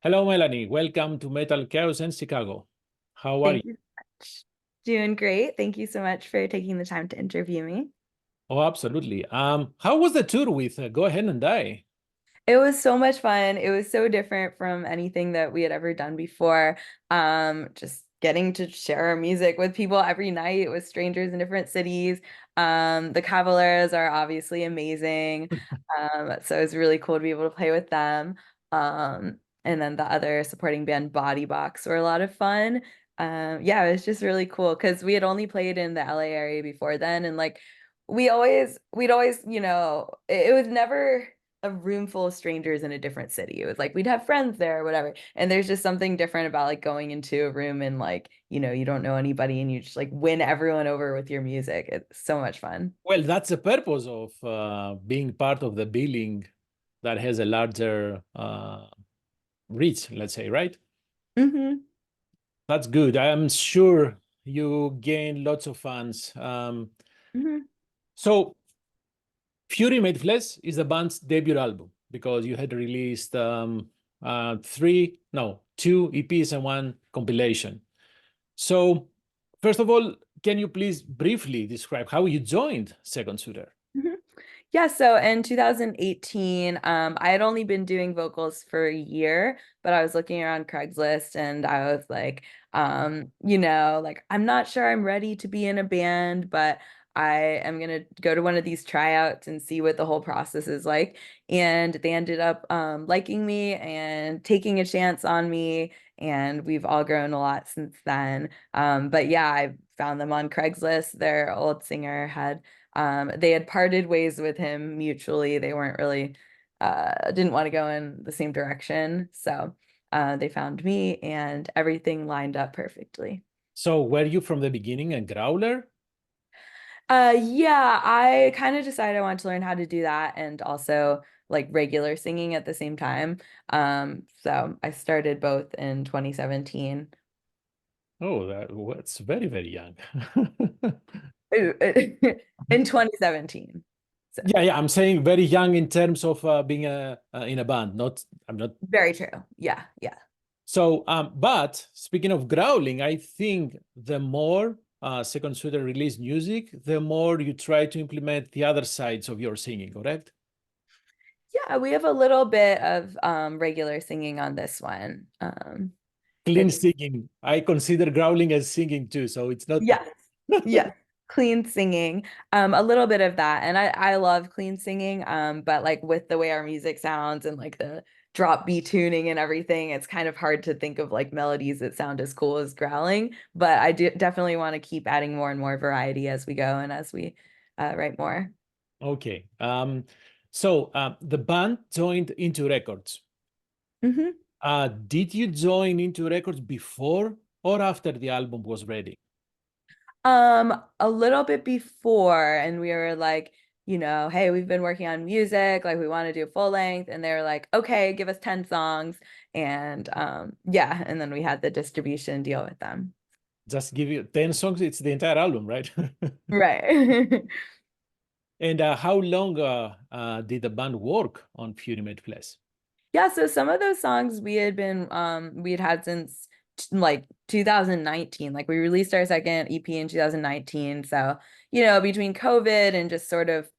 Hello, Melanie. Welcome to Metal Chaos in Chicago. How are you? Thank you so much. Doing great. Thank you so much for taking the time to interview me. Oh, absolutely. How was the tour with Go Ahead and Die? It was so much fun. It was so different from anything that we had ever done before. Just getting to share our music with people every night with strangers in different cities. The Cavaleras are obviously amazing. So it was really cool to be able to play with them. And then the other supporting band Body Box were a lot of fun. Yeah, it was just really cool because we had only played in the LA area before then, and like we'd always, it was never a room full of strangers in a different city. It was like we'd have friends there or whatever. And there's just something different about like going into a room and like, you don't know anybody and you just like win everyone over with your music. It's so much fun. Well, that's the purpose of being part of the billing that has a larger reach, let's say, right? Hmm. That's good. I am sure you gain lots of fans. Hmm. So, Fury Made Flesh is the band's debut album because you had released two EPs and one compilation. So, first of all, can you please briefly describe how you joined Second Shooter? Hmm. Yeah, so in 2018, I had only been doing vocals for a year, but I was looking around Craigslist and I was like, like I'm not sure I'm ready to be in a band, but I am gonna go to one of these tryouts and see what the whole process is like. And they ended up liking me and taking a chance on me, and we've all grown a lot since then. But yeah, I found them on Craigslist. Their old singer they had parted ways with him mutually. They weren't really didn't want to go in the same direction. So they found me and everything lined up perfectly. So, were you from the beginning a growler? Yeah, I kind of decided I wanted to learn how to do that and also like regular singing at the same time. So I started both in 2017. Oh, that's very, very young. In 2017. So Yeah, yeah, I'm saying very young in terms of being in a band. I'm not. very true. Yeah, yeah. So, but speaking of growling, I think the more Second Shooter release music, the more you try to implement the other sides of your singing, correct? Yeah, we have a little bit of regular singing on this one. Clean It's singing. I consider growling as singing too, so it's not. Yes, yes, clean singing. A little bit of that. And I love clean singing. But like with the way our music sounds and like the drop B tuning and everything, it's kind of hard to think of like melodies that sound as cool as growling. But I do definitely want to keep adding more and more variety as we go and as we write more. Okay. So the band joined Into Records. Hmm. Did you join Into Records before or after the album was ready? A little bit before, and we were like, hey, we've been working on music, like we want to do a full length, and they were like, okay, give us 10 songs, and yeah, and then we had the distribution deal with them. Just give you 10 songs, it's the entire album, right? Right. And how long did the band work on Fury Made Flesh? Yeah, so some of those songs we had had since like 2019. Like we released our second EP in 2019. So, between COVID and just sort of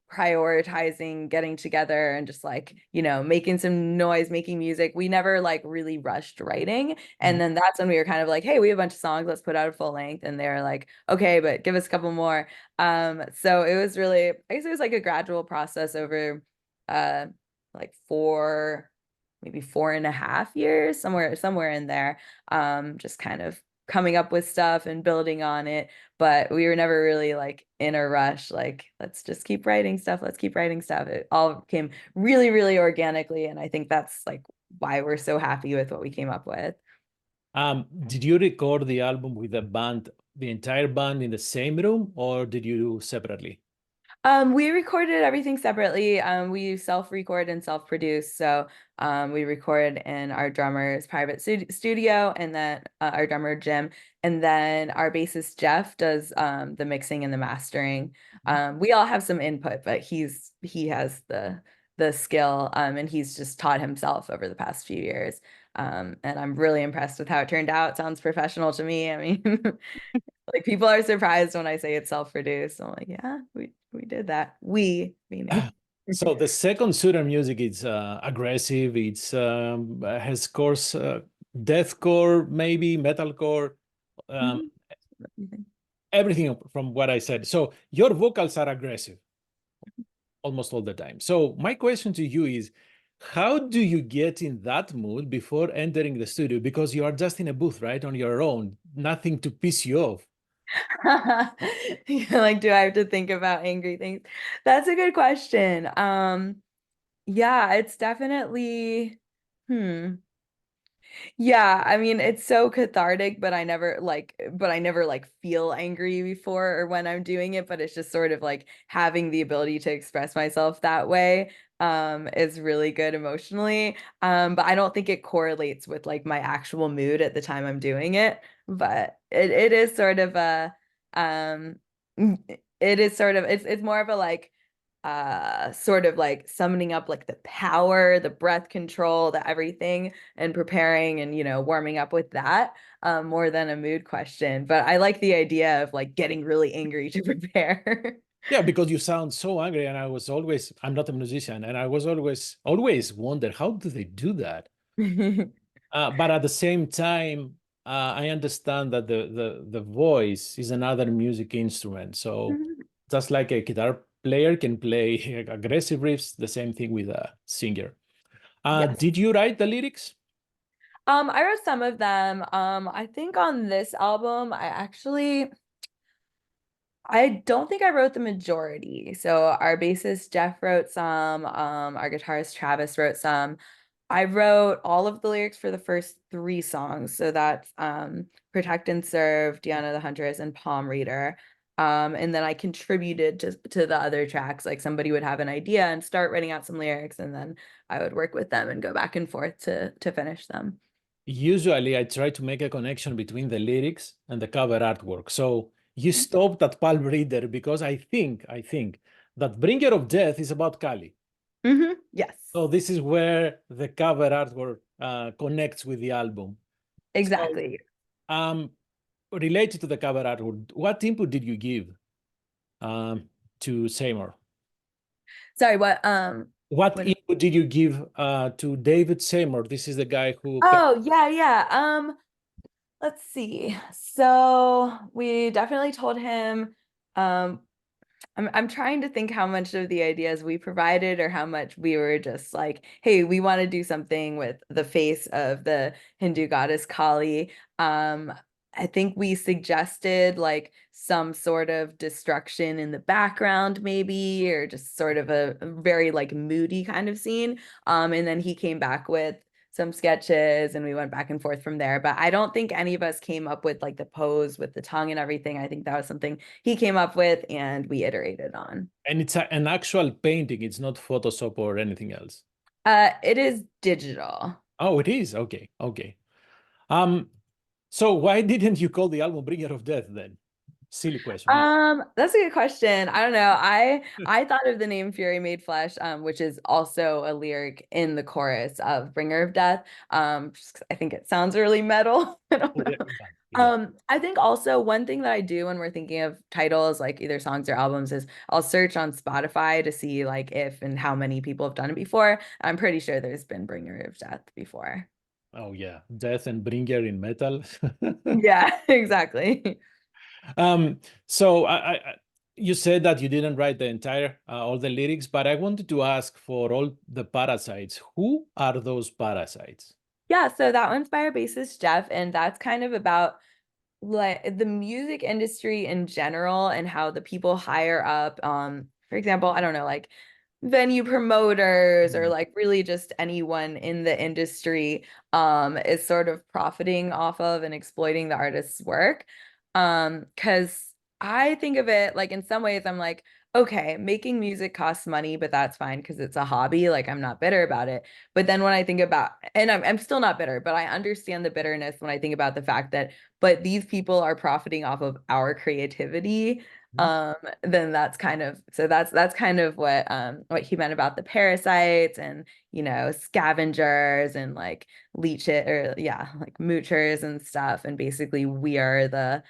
prioritizing getting together and just like, making some noise, making music. We never like really rushed writing. Mhm. And then that's when we were kind of like, hey, we have a bunch of songs, let's put out a full length. And they were like, okay, but give us a couple more. So it was really, I guess it was like a gradual process over uh like maybe 4.5 years, somewhere in there. Just kind of coming up with stuff and building on it, but we were never really like in a rush, like let's just keep writing stuff, let's keep writing stuff. It all came really, really organically, and I think that's like why we're so happy with what we came up with. Did you record the album with the band, the entire band in the same room, or did you do separately? We recorded everything separately. We self-record and self-produce. So we record in our drummer's private studio, and then our drummer Jim, and then our bassist Jeff does the mixing and the mastering. We all have some input, but he has the skill, and he's just taught himself over the past few years. And I'm really impressed with how it turned out. It sounds professional to me. I mean, like people are surprised when I say it's self-produced. I'm like, yeah, we did that. We meaning. So the second shooter music is aggressive. It's has course deathcore, maybe metalcore, um, Mhm. What do you think? everything from what I said. So your vocals are aggressive almost all the time. So my question to you is, how do you get in that mood before entering the studio? Because you are just in a booth, right, on your own, nothing to piss you off. Like, do I have to think about angry things? That's a good question. Yeah, it's definitely, hmm. Yeah, I mean, it's so cathartic, but I never like feel angry before or when I'm doing it, but it's just sort of like having the ability to express myself that way is really good emotionally. But I don't think it correlates with like my actual mood at the time I'm doing it, but it is sort of a um it is sort of it's more of a like sort of like summoning up like the power, the breath control, the everything and preparing and warming up with that more than a mood question. But I like the idea of like getting really angry to prepare. Yeah, because you sound so angry, and I'm not a musician, and I was always wonder how do they do that? But at the same time, I understand that the voice is another music instrument. So just like a guitar player can play aggressive riffs, the same thing with a singer. Yes. Did you write the lyrics? I wrote some of them. I think on this album, I don't think I wrote the majority. So our bassist Jeff wrote some, our guitarist Travis wrote some. I wrote all of the lyrics for the first three songs. So that's Protect and Serve, Diana the Huntress, and Palm Reader. And then I contributed to the other tracks. Like somebody would have an idea and start writing out some lyrics, and then I would work with them and go back and forth to finish them. Usually, I try to make a connection between the lyrics and the cover artwork. So you stopped at Palm Reader because I think that Bringer of Death is about Kali. Yes, So this is where the cover artwork connects with the album. So exactly. um, related to the cover artwork, what input did you give to Seymour? Sorry, What what input did you give to David Seymour? This is the guy who. Oh, yeah, yeah. Let's see. So we definitely told him, um, I'm trying to think how much of the ideas we provided or how much we were just like, hey, we want to do something with the face of the Hindu goddess Kali. I think we suggested like some sort of destruction in the background, maybe, or just sort of a very like moody kind of scene. And then he came back with some sketches and we went back and forth from there. But I don't think any of us came up with like the pose with the tongue and everything. I think that was something he came up with and we iterated on. And it's an actual painting. It's not Photoshop or anything else. It is digital. Oh, it is. Okay. Okay. Um, so why didn't you call the album Bringer of Death then? Silly question. That's a good question. I don't know. I thought of the name Fury Made Flesh, which is also a lyric in the chorus of Bringer of Death. Just 'cause I think it sounds really metal. I don't know. It does. I think also one thing that I do when we're thinking of titles, like either songs or albums, is I'll search on Spotify to see like if and how many people have done it before. I'm pretty sure there's been Bringer of Death before. Oh yeah, Death and Bringer in metal. Yeah, exactly. Um, so you said that you didn't write the entire all the lyrics, but I wanted to ask for all the parasites. Who are those parasites? Yeah, so that one's by our bassist Jeff, and that's kind of about like the music industry in general and how the people higher up, for example, I don't know, like venue promoters or Mm. like really just anyone in the industry is sort of profiting off of and exploiting the artist's work. Because I think of it like in some ways I'm like, okay, making music costs money, but that's fine because it's a hobby. Like I'm not bitter about it. But then when I think about, and I'm still not bitter, but I understand the bitterness when I think about the fact that, but these people are profiting off of our creativity. Mhm. then that's kind of so that's kind of what he meant about the parasites and scavengers and like leech it or yeah like moochers and stuff, and basically we're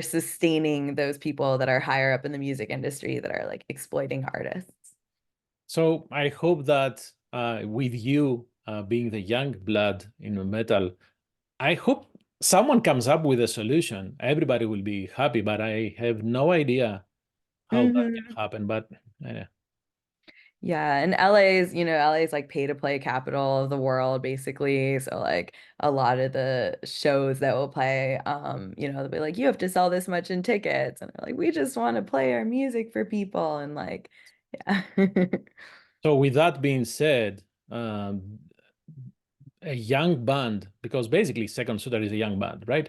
sustaining those people that are higher up in the music industry that are like exploiting artists. So I hope that with you being the young blood in metal, I hope someone comes up with a solution. Everybody will be happy, but I have no idea how that can Hmm. happen. But uh, Yeah, and LA's like pay to play capital of the world, basically. So like a lot of the shows that will play, they'll be like, you have to sell this much in tickets. And they're like, we just want to play our music for people. And like, yeah. so with that being said, um, a young band, because basically Second Suitor is a young band, right?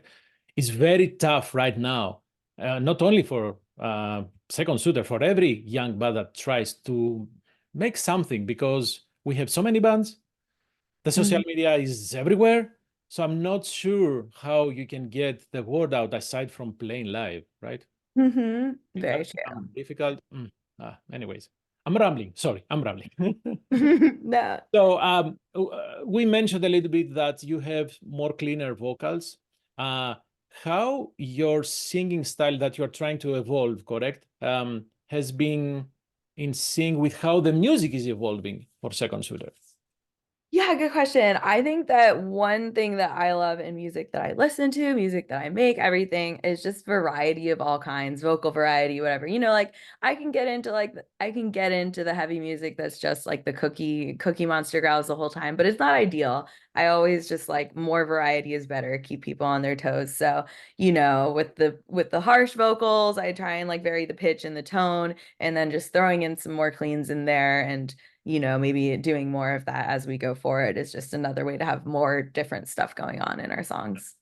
It's very tough right now, not only for Second Suitor, for every young band that tries to make something, because we have so many bands. The social media is everywhere. So I'm not sure how you can get the word out aside from playing live, right? Hmm. Very That's true. difficult. Anyways, I'm rambling. Sorry, I'm rambling. No. So we mentioned a little bit that you have more cleaner vocals. Uh, how your singing style that you're trying to evolve, correct, has been in sync with how the music is evolving for Second Suitor. Yeah, good question. I think that one thing that I love in music that I listen to, music that I make, everything is just variety of all kinds, vocal variety, whatever. Like I can get into the heavy music that's just like the cookie monster growls the whole time, but it's not ideal. I always just like more variety is better, keep people on their toes. So, with the harsh vocals, I try and like vary the pitch and the tone and then just throwing in some more cleans in there and maybe doing more of that as we go forward is just another way to have more different stuff going on in our songs.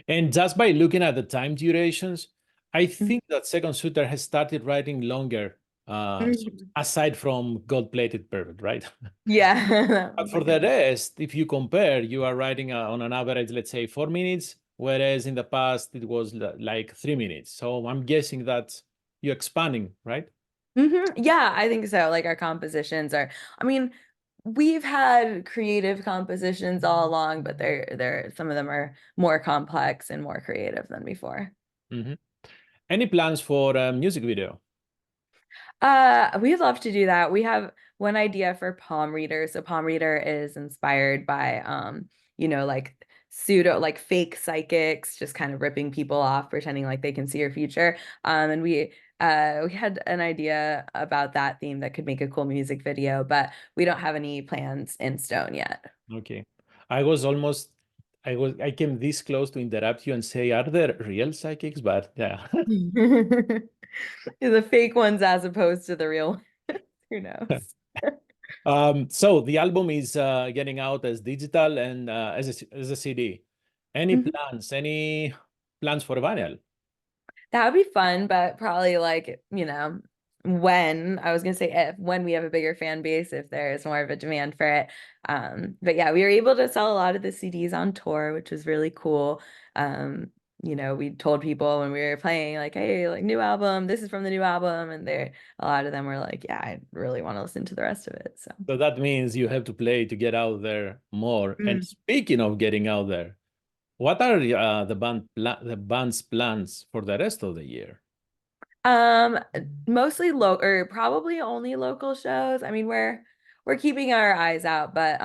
And just by looking at the time durations, I Mhm. think that Second Suitor has started writing longer, Mhm. aside from Gold Plated Perfect, right? Yeah, that But one's a for good the one. rest, if you compare, you are writing on an average, let's say 4 minutes, whereas in the past it was like 3 minutes. So I'm guessing that you're expanding, right? Yeah, I think so. Like our compositions are, I mean, we've had creative compositions all along, but they're some of them are more complex and more creative than before. Mhm. Any plans for a music video? We'd love to do that. We have one idea for Palm Reader. So Palm Reader is inspired by like pseudo like fake psychics just kind of ripping people off, pretending like they can see your future. And we had an idea about that theme that could make a cool music video, but we don't have any plans in stone yet. Okay. I was almost, I came this close to interrupt you and say, are there real psychics? But yeah. The fake ones as opposed to the real ones. Who knows? So the album is getting out as digital and as a CD. Any plans for vinyl? That would be fun, but probably like, when I was gonna say if when we have a bigger fan base, if there's more of a demand for it. But yeah, we were able to sell a lot of the CDs on tour, which was really cool. We told people when we were playing, like, hey, like new album, this is from the new album, and a lot of them were like, yeah, I really want to listen to the rest of it. So So that means you have to play to get out there more. And Mm. speaking of getting out there, what are the band's plans for the rest of the year? Um, mostly local or probably only local shows. I mean, we're keeping our eyes out, but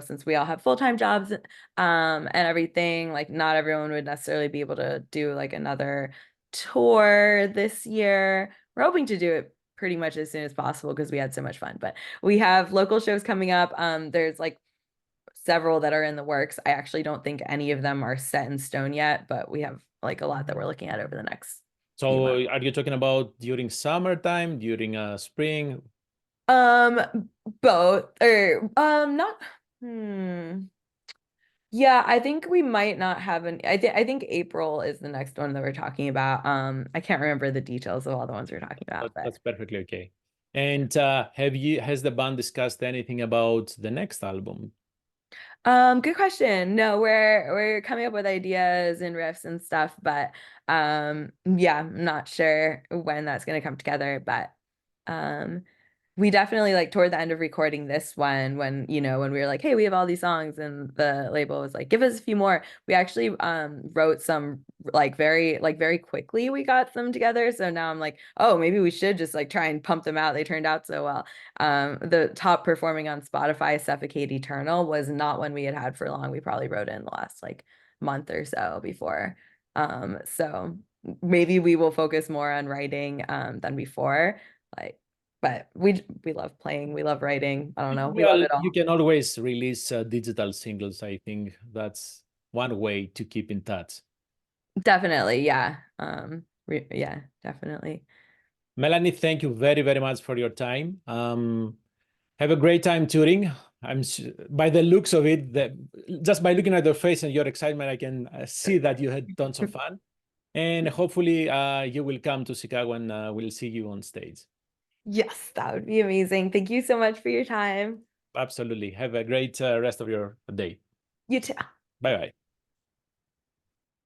since we all have full-time jobs and everything, like not everyone would necessarily be able to do like another tour this year. We're hoping to do it pretty much as soon as possible because we had so much fun. But we have local shows coming up. There's like several that are in the works. I actually don't think any of them are set in stone yet, but we have like a lot that we're looking at over the next few So months. are you talking about during summertime, during spring? Um, both or not. Hmm. Yeah, I think we might not have an. I think April is the next one that we're talking about. I can't remember the details of all the ones we're talking about, but That's perfectly okay. And has the band discussed anything about the next album? Good question. No, we're coming up with ideas and riffs and stuff, but yeah, I'm not sure when that's gonna come together, but um we definitely like toward the end of recording this one when when we were like, hey, we have all these songs and the label was like, give us a few more. We actually wrote some like very quickly we got them together. So now I'm like, oh, maybe we should just like try and pump them out. They turned out so well. The top performing on Spotify, Suffocate Eternal, was not one we had for long. We probably wrote it in the last like month or so before. So maybe we will focus more on writing than before. Like, but we love playing, we love writing. I don't know, we love Well, it you all. can always release digital singles. I think that's one way to keep in touch. Definitely, yeah. Yeah, definitely. Melanie, thank you very, very much for your time. Have a great time touring. By the looks of it, just by looking at your face and your excitement, I can see that you had tons of fun. And hopefully, you will come to Chicago and we'll see you on stage. Yes, that would be amazing. Thank you so much for your time. Absolutely. Have a great rest of your day. You too. Bye bye.